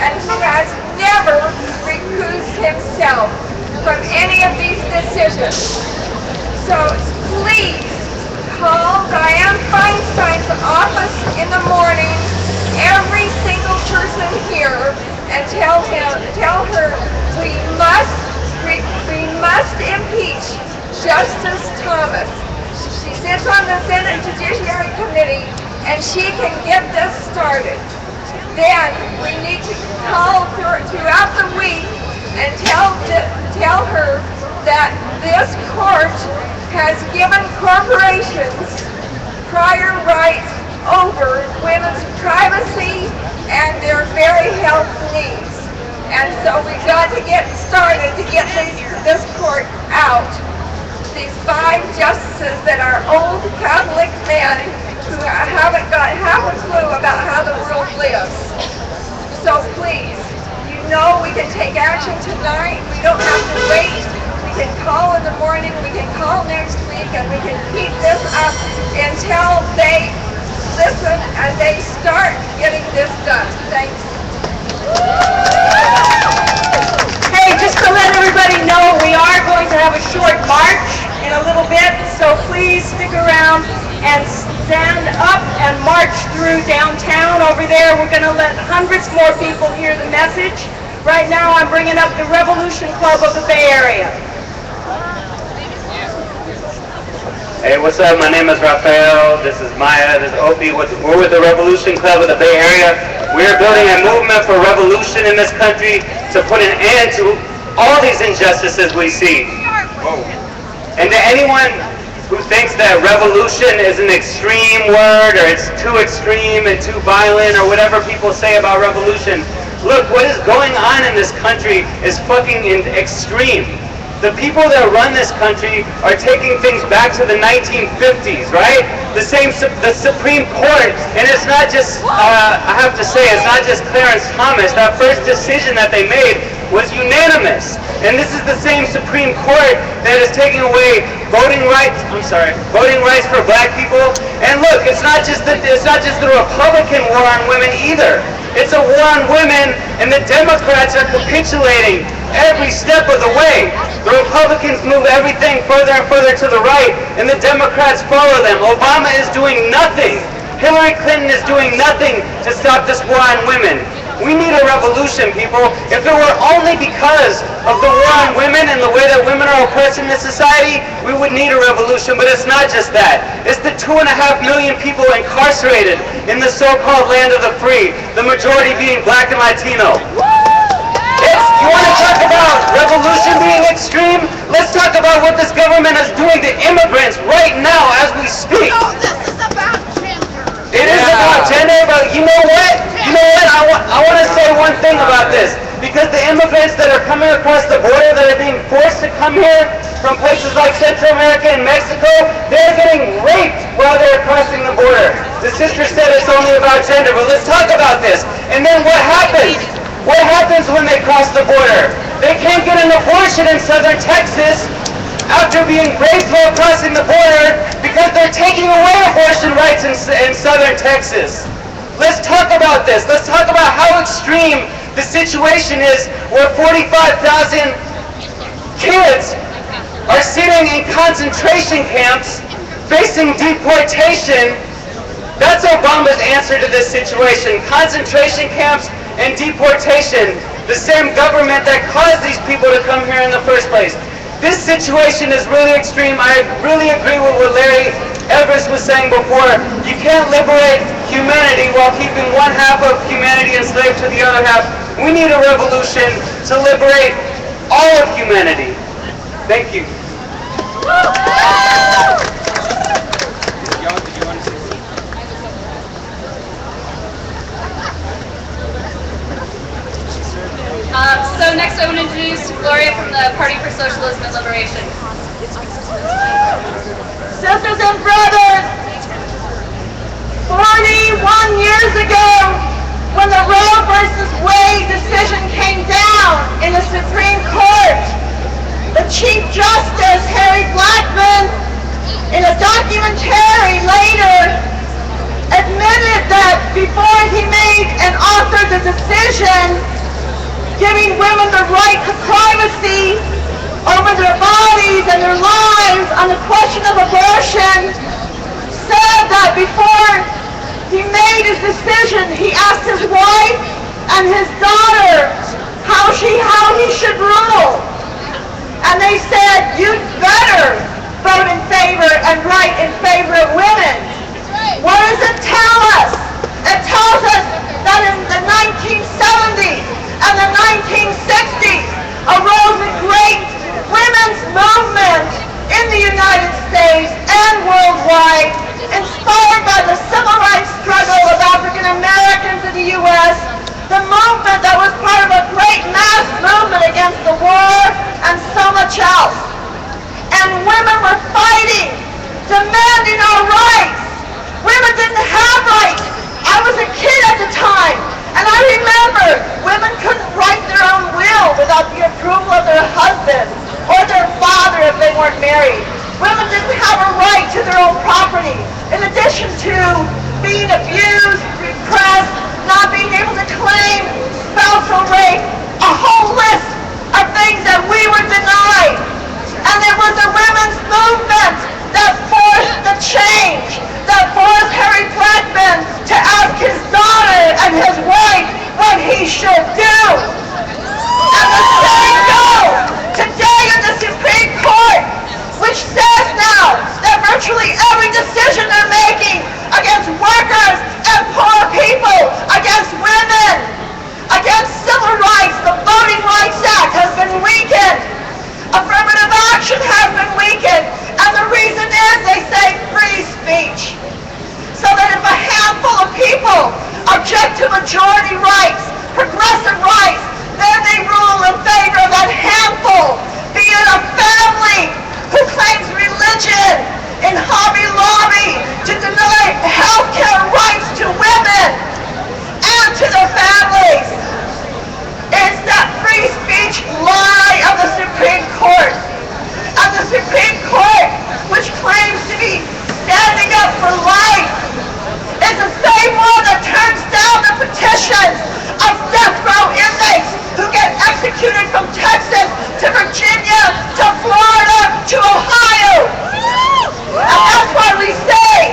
and who has never recused himself from any of these decisions. So please call Dianne Feinstein's office in the morning, every single person here, and tell her we must impeach Justice Thomas. She sits on the Senate Judiciary Committee, and she can get this started. Then we need to call throughout the week and tell her that this court has given corporations prior rights over women's privacy and their very health needs. And so we've got to get started to get this court out. These 5 justices that are old Catholic men who haven't got half a clue about how the world lives. So please, you know we can take action tonight. We don't have to wait. We can call in the morning, we can call next week, and we can keep this up until they listen and they start getting this done. Thanks. Hey, just to let everybody know, we are going to have a short march in a little bit, so please stick around and stand up and march through downtown over there. We're going to let hundreds more people hear the message. Right now I'm bringing up the Revolution Club of the Bay Area. Hey, what's up? My name is Rafael. This is Maya. This is Opie. We're with the Revolution Club of the Bay Area. We're building a movement for revolution in this country to put an end to all these injustices we see. And to anyone who thinks that revolution is an extreme word, or it's too extreme and too violent, or whatever people say about revolution, look, what is going on in this country is fucking extreme. The people that run this country are taking things back to the 1950s, right? The Supreme Court, and it's not just, I have to say, it's not just Clarence Thomas. That first decision that they made was unanimous. And this is the same Supreme Court that is taking away voting rights for black people. And look, it's not just the Republican war on women either. It's a war on women, and the Democrats are capitulating every step of the way. The Republicans move everything further and further to the right, and the Democrats follow them. Obama is doing nothing. Hillary Clinton is doing nothing to stop this war on women. We need a revolution, people. If it were only because of the war on women and the way that women are oppressed in this society, we would need a revolution, but it's not just that. It's the 2.5 million people incarcerated in the so-called land of the free, the majority being black and Latino. You want to talk about revolution being extreme? Let's talk about what this government is doing to immigrants right now as we speak. No, this is about gender. It is about gender, but you know what? I want to say one thing about this. Because the immigrants that are coming across the border, that are being forced to come here from places like Central America and Mexico, they're getting raped while they're crossing the border. The sister said it's only about gender, but let's talk about this. And then what happens? What happens when they cross the border? They can't get an abortion in southern Texas after being raped while crossing the border because they're taking away abortion rights in southern Texas. Let's talk about this. Let's talk about how extreme the situation is where 45,000 kids are sitting in concentration camps facing deportation. That's Obama's answer to this situation. Concentration camps and deportation. The same government that caused these people to come here in the first place. This situation is really extreme. I really agree with what Larry Evers was saying before. You can't liberate humanity while keeping one half of humanity enslaved to the other half. We need a revolution to liberate all of humanity. Thank you. So next I want to introduce Gloria from the Party for Socialism and Liberation. Sisters and brothers, 41 years ago, when the Roe versus Wade decision came down in the Supreme Court, the Chief Justice, Harry Blackmun, in a documentary later, admitted that before he made and authored the decision, giving women the right to privacy over their bodies and their lives on the question of abortion, said that before he made his decision, he asked his wife and his daughter how he should rule. And they said, you'd better vote in favor and write in favor of women. What does it tell us? It tells us that in the 1970s and the 1960s arose a great women's movement in the United States and worldwide, inspired by the civil rights struggle of African Americans in the U.S., the movement that was part of a great mass movement against the war and so much else. And women were fighting, demanding our rights. Women didn't have rights. I was a kid at the time, and I remember women couldn't write their own will without the approval of their husband or their father if they weren't married. Women didn't have a right to their own property, in addition to being abused, repressed, not being able to claim spousal rape, a whole list of things that we were denied. And it was the women's movement that forced the change, that forced Harry Blackman to ask his daughter and his wife what he should do. And the same goes today in the Supreme Court, which says now that virtually every decision they're making against workers and poor people, against women, against civil rights, the Voting Rights Act has been weakened. Affirmative action has been weakened. And the reason is they say free speech. So that if a handful of people object to majority rights, progressive rights, then they rule in favor of that handful, be it a family who claims religion in Hobby Lobby to deny health care rights to women and to their families. It's that free speech lie of the Supreme Court. And the Supreme Court, which claims to be standing up for life, is the same one that turns down the petitions of death row inmates who get executed from Texas to Virginia to Florida to Ohio. And that's why we say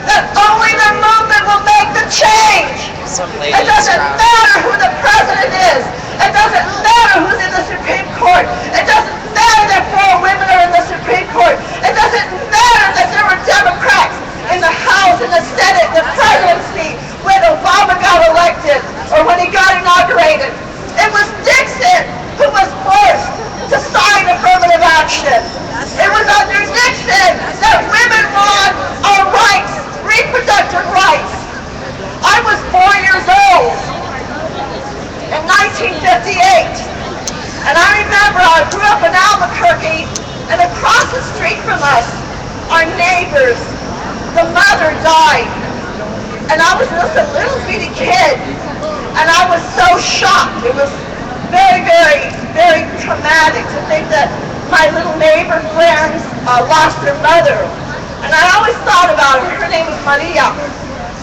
that only the movement will make the change. It doesn't matter who the president is. It doesn't matter who's in the Supreme Court. It doesn't matter that 4 women are in the Supreme Court. It doesn't matter that there were Democrats in the House, in the Senate, the presidency, when Obama got elected or when he got inaugurated. It was Nixon who was forced to sign affirmative action. It was under Nixon that women won our rights, reproductive rights. I was 4 years old in 1958, and I remember I grew up in Albuquerque, and across the street from us, our neighbors, the mother died, and I was just a little bitty kid, and I was so shocked. It was very, very, very traumatic to think that my little neighbor friends lost their mother, and I always thought about her. Her name was Maria.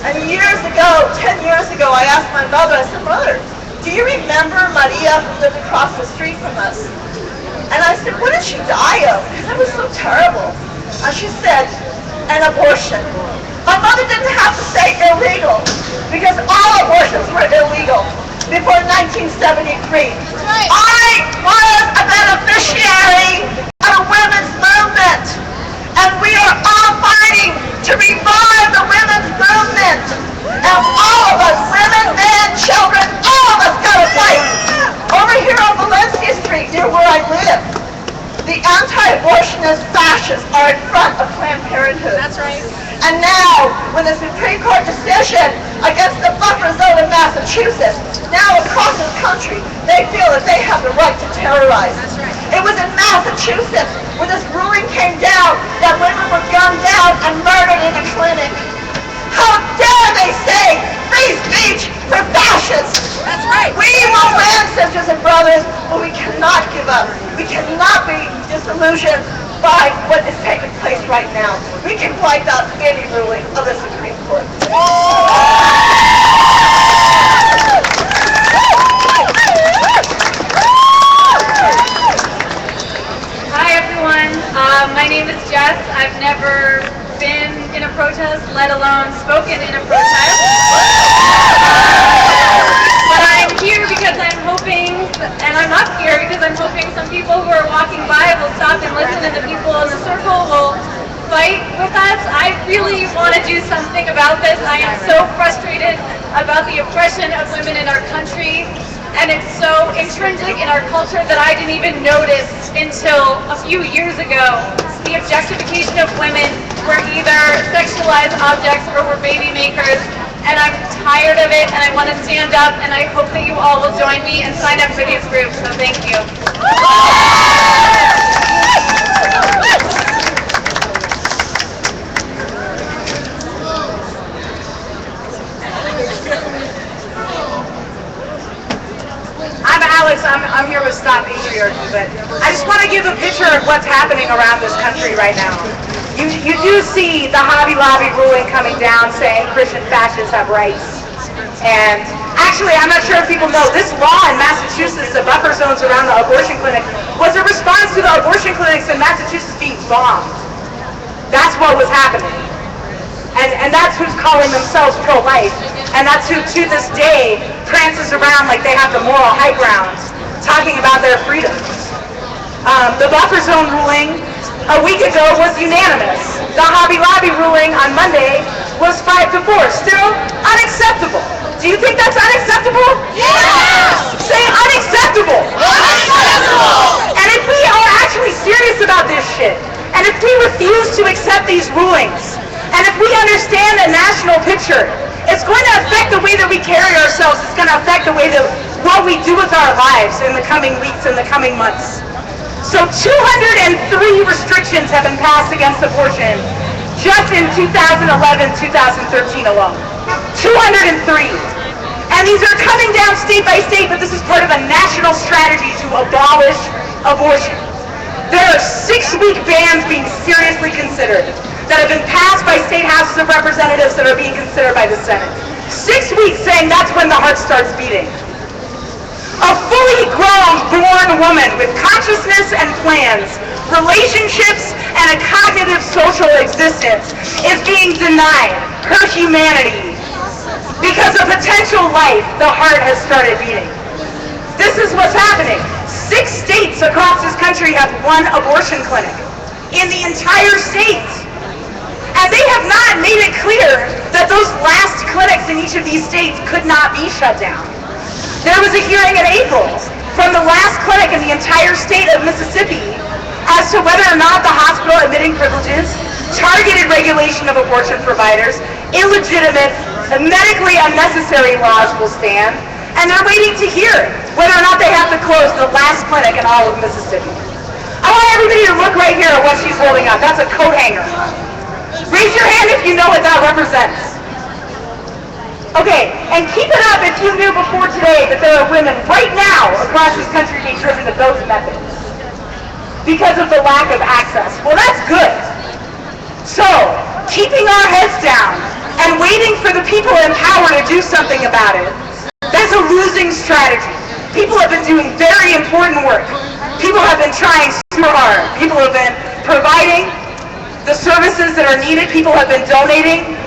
And years ago, 10 years ago, I asked my mother, I said, Mother, do you remember Maria who lived across the street from us? And I said, what did she die of? Because it was so terrible. And she said, an abortion. My mother didn't have to say illegal, because all abortions were illegal before 1973. I was a beneficiary of a women's movement, and we are all fighting to revive the women's movement. And all of us, women, men, children, all of us gotta fight. Over here on Valencia Street, near where I live, the anti-abortionist fascists are in front of Planned Parenthood. That's right. And now, with the Supreme Court decision against the buffer zone of Massachusetts, now across the country, they feel that they have the right to terrorize. That's right. It was in Massachusetts when this ruling came down that women were gunned down and murdered in a clinic. How dare they say free speech for fascists? That's right. We will win, sisters and brothers, but we cannot give up. We cannot be disillusioned by what is taking place right now. We can wipe out any ruling of the Supreme Court. ever been in a protest, let alone spoken in a protest. But I'm here because I'm hoping, and I'm up here because I'm hoping some people who are walking by will stop and listen, and the people in the circle will fight with us. I really want to do something about this. I am so frustrated about the oppression of women in our country, and it's so intrinsic in our culture that I didn't even notice until a few years ago. The objectification of women, we're either sexualized objects or we're baby makers, and I'm tired of it, and I want to stand up, and I hope that you all will join me and sign up for these groups, so thank you. I'm Alex. I'm here with Stop Patriarchy, but I just want to give a picture of what's happening around this country right now. You do see the Hobby Lobby ruling coming down saying Christian fascists have rights. And actually, I'm not sure if people know, this law in Massachusetts, the buffer zones around the abortion clinic, was a response to the abortion clinics in Massachusetts being bombed. That's what was happening. And that's who's calling themselves pro-life. And that's who, to this day, prances around like they have the moral high ground, talking about their freedoms. The buffer zone ruling a week ago was unanimous. The Hobby Lobby ruling on Monday was 5-4. Still unacceptable. Do you think that's unacceptable? Yes! Say unacceptable! Unacceptable! And if we are actually serious about this shit, and if we refuse to accept these rulings, and if we understand the national picture, it's going to affect the way that we carry ourselves. It's going to affect the way that what we do with our lives in the coming weeks and the coming months. So 203 restrictions have been passed against abortion just in 2011, 2013 alone. 203. And these are coming down state by state, but this is part of a national strategy to abolish abortion. There are 6-week bans being seriously considered that have been passed by state houses of representatives that are being considered by the Senate. 6 weeks saying that's when the heart starts beating. A fully grown, born woman with consciousness and plans, relationships, and a cognitive social existence is being denied her humanity. Because of potential life, the heart has started beating. This is what's happening. 6 states across this country have one abortion clinic in the entire state. And they have not made it clear that those last clinics in each of these states could not be shut down. There was a hearing in April from the last clinic in the entire state of Mississippi as to whether or not the hospital admitting privileges, targeted regulation of abortion providers, illegitimate, medically unnecessary laws will stand, and they're waiting to hear whether or not they have to close the last clinic in all of Mississippi. I want everybody to look right here at what she's holding up. That's a coat hanger. Raise your hand if you know what that represents. Okay, and keep it up if you knew before today that there are women right now across this country being driven to those methods because of the lack of access. Well, that's good. So, keeping our heads down and waiting for the people in power to do something about it, that's a losing strategy. People have been doing very important work. People have been trying super hard. People have been providing the services that are needed. People have been donating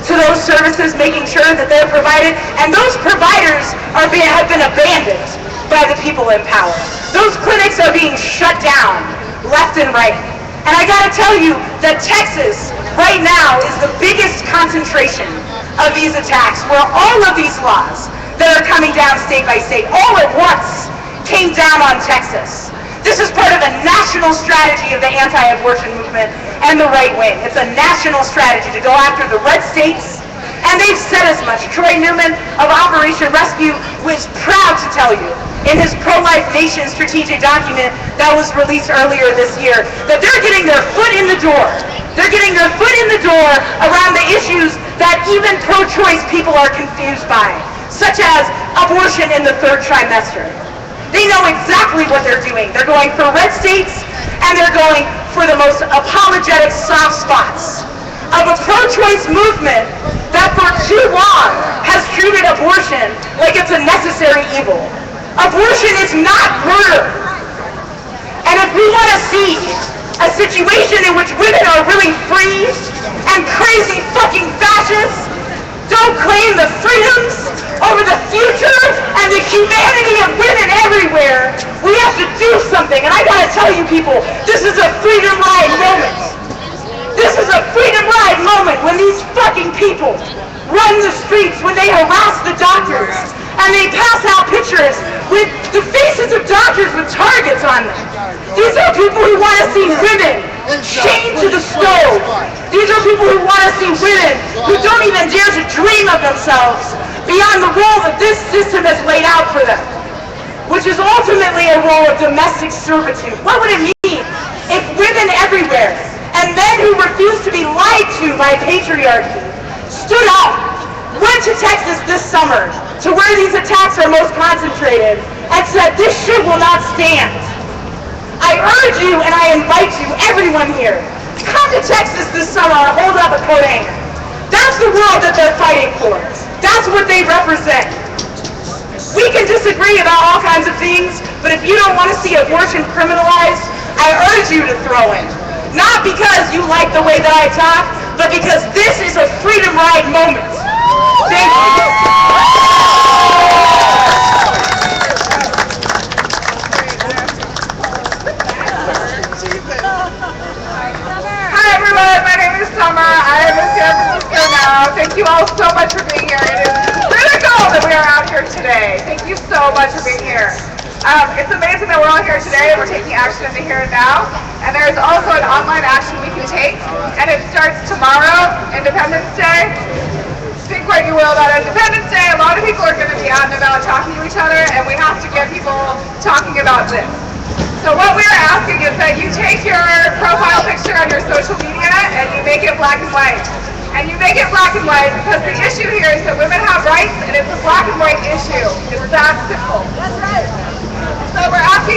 to those services, making sure that they're provided, and those providers have been abandoned by the people in power. Those clinics are being shut down left and right. And I gotta tell you that Texas right now is the biggest concentration of these attacks, where all of these laws that are coming down state by state all at once came down on Texas. This is part of a national strategy of the anti-abortion movement and the right wing. It's a national strategy to go after the red states, and they've said as much. Troy Newman of Operation Rescue was proud to tell you in his Pro-Life Nation strategic document that was released earlier this year that they're getting their foot in the door. They're getting their foot in the door around the issues that even pro-choice people are confused by, such as abortion in the 3rd trimester. They know exactly what they're doing. They're going for red states, and they're going for the most apologetic soft spots of a pro-choice movement that for too long has treated abortion like it's a necessary evil. Abortion is not murder. And if we want to see a situation in which women are really free and crazy fucking fascists don't claim the freedoms over the future and the humanity of women everywhere. We have to do something, and I gotta tell you people, this is a freedom ride moment. This is a freedom ride moment when these fucking people run the streets, when they harass the doctors, and they pass out pictures with the faces of doctors with targets on them. These are people who want to see women chained to the stove. These are people who want to see women who don't even dare to dream of themselves beyond the role that this system has laid out for them, which is ultimately a role of domestic servitude. What would it mean if women everywhere and men who refuse to be lied to by patriarchy stood up, went to Texas this summer, to where these attacks are most concentrated, and said, this shit will not stand. I urge you and I invite you, everyone here, come to Texas this summer and hold up a coat hanger. That's the world that they're fighting for. That's what they represent. We can disagree about all kinds of things, but if you don't want to see abortion criminalized, I urge you to throw in. Not because you like the way that I talk, but because this is a freedom ride moment. Thank Hi everyone, my name is Summer. I am in San Francisco now. Thank you all so much for being here. It is critical that we are out here today. Thank you so much for being here. It's amazing that we're all here today and we're taking action in the here and now. And there's also an online action we can take, and it starts tomorrow, Independence Day. Think what you will about Independence Day. A lot of people are going to be out and about talking to each other, and we have to get people talking about this. So what we're asking is that you take your profile picture on your social media and you make it black and white. And you make it black and white because the issue here is that women have rights, and it's a black and white issue. It's that simple. That's right. So we're asking